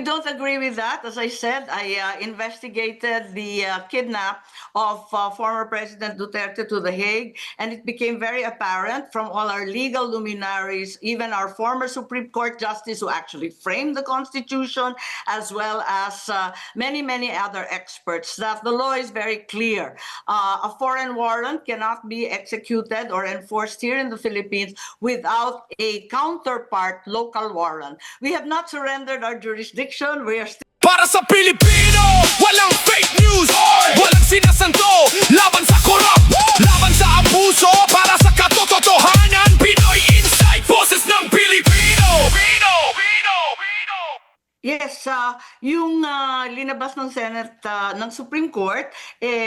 I don't agree with that. As I said, I investigated the kidnap of former President Duterte to The Hague, and it became very apparent from all our legal luminaries, even our former Supreme Court Justice who actually framed the Constitution, as well as many, many other experts, that the law is very clear. A foreign warrant cannot be executed or enforced here in the Philippines without a counterpart local warrant. We have not surrendered our jurisdiction. We are still Para sa Pilipino, walang fake news, walang sinasanto, laban sa korap, laban sa abuso, para sa katotohanan, Pinoy Insight, boses ng Pilipino. Yes, yung linabas ng Senate, ng Supreme Court,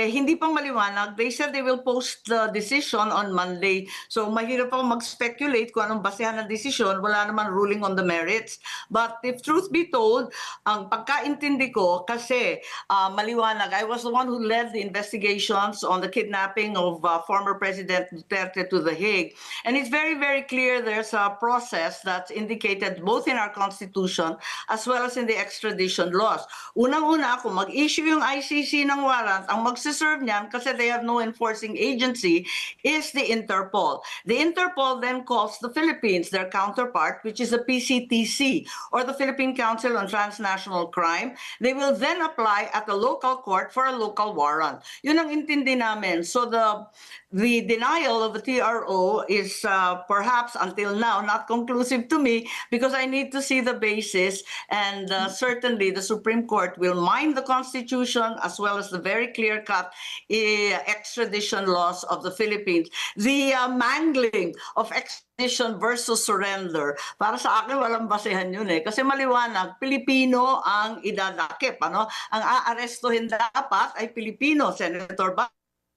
hindi pang maliwanag. They said they will post the decision on Monday. So mahirap pang mag-speculate kung anong basehan ng decision. Wala naman ruling on the merits. But if truth be told, ang pagkaintindi ko, kasi maliwanag, I was the one who led the investigations on the kidnapping of former President Duterte to The Hague. And it's very, very clear there's a process that's indicated both in our Constitution as well as in the extradition laws. Unang-una, kung mag-issue yung ICC ng warrant, ang magsiserve niyan, kasi they have no enforcing agency, is the Interpol. The Interpol then calls the Philippines, their counterpart, which is the PCTC, or the Philippine Council on Transnational Crime. They will then apply at the local court for a local warrant. Yun ang intindi namin. So the denial of the TRO is perhaps until now not conclusive to me, because I need to see the basis, and certainly the Supreme Court will mind the Constitution as well as the very clear-cut extradition laws of the Philippines. The mangling of extradition versus surrender, para sa akin walang basehan yun kasi maliwanag, Pilipino ang idadakip, ano? Ang aarestuhin dapat ay Pilipino, Senator Ba.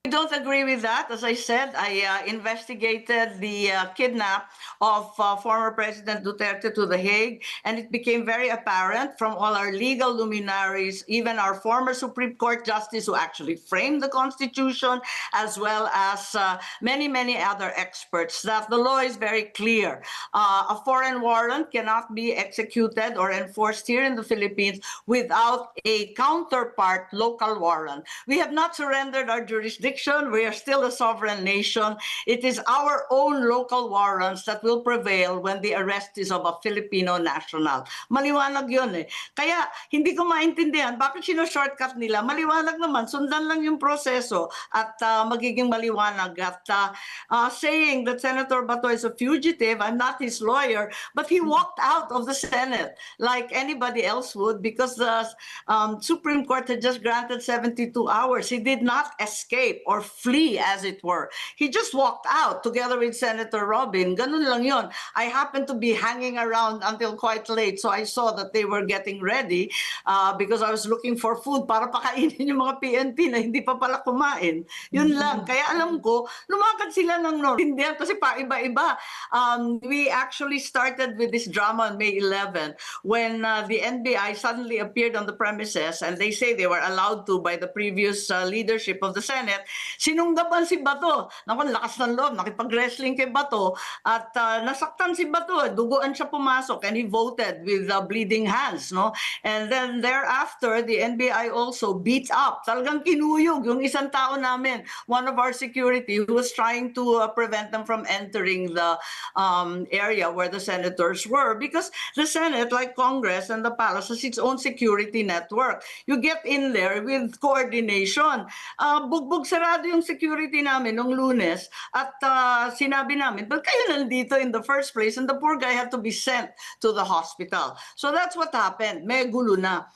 I don't agree with that. As I said, I investigated the kidnap of former President Duterte to The Hague, and it became very apparent from all our legal luminaries, even our former Supreme Court Justice who actually framed the Constitution, as well as many, many other experts, that the law is very clear. A foreign warrant cannot be executed or enforced here in the Philippines without a counterpart local warrant. We have not surrendered our jurisdiction. We are still a sovereign nation. It is our own local warrants that will prevail when the arrest is of a Filipino national. Maliwanag yun Kaya hindi ko maintindihan bakit sino-shortcut nila. Maliwanag naman, sundan lang yung proseso at magiging maliwanag. At saying that Senator Bato is a fugitive, I'm not his lawyer, but he walked out of the Senate like anybody else would, because the Supreme Court had just granted 72 hours. He did not escape or flee, as it were. He just walked out together with Senator Robin. Ganun lang yun. I happened to be hanging around until quite late, so I saw that they were getting ready because I was looking for food para pakainin yung mga PNP na hindi pa pala kumain. Yun lang. Kaya alam ko, lumakad sila ng Hindi kasi pa iba-iba. We actually started with this drama on May 11 when the NBI suddenly appeared on the premises, and they say they were allowed to by the previous leadership of the Senate. Sinunggaban si Bato. Naku, lakas ng loob. Nakipag-wrestling kay Bato. At nasaktan si Bato. Duguan siya pumasok, and he voted with bleeding hands. No? And then thereafter, the NBI also beat up. Talagang kinuyog yung isang tao namin. One of our security who was trying to prevent them from entering the area where the senators were. Because the Senate, like Congress and the Palace, has its own security network. You get in there with coordination. Bugbog sarado yung security namin nung Lunes, at sinabi namin, but kayo nandito in the first place, and the poor guy had to be sent to the hospital. So that's what happened. May gulo na.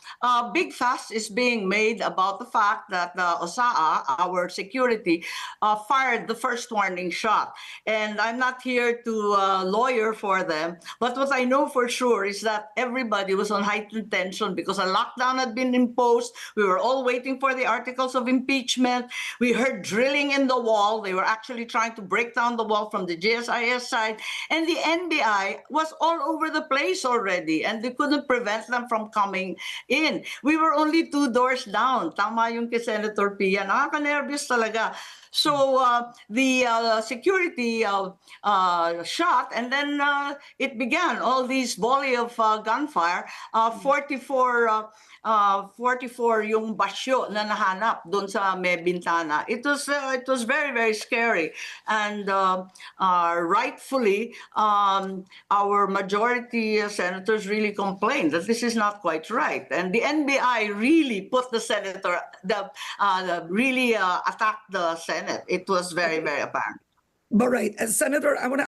Big fuss is being made about the fact that OSAA, our security, fired the first warning shot. And I'm not here to lawyer for them, but what I know for sure is that everybody was on heightened tension because a lockdown had been imposed. We were all waiting for the articles of impeachment. We heard drilling in the wall. They were actually trying to break down the wall from the GSIS side. And the NBI was all over the place already, and they couldn't prevent them from coming in. We were only 2 doors down. Tama yung kay Senator Pia. Nakaka-nervous talaga. So the security shot, and then it began all these volley of gunfire. 44 yung basyo na nahanap doon sa may bintana. It was very, very scary, and rightfully our majority senators really complained that this is not quite right, and the NBI really put the senator really attacked the Senate. It was very, very apparent. But right, Senator, I want to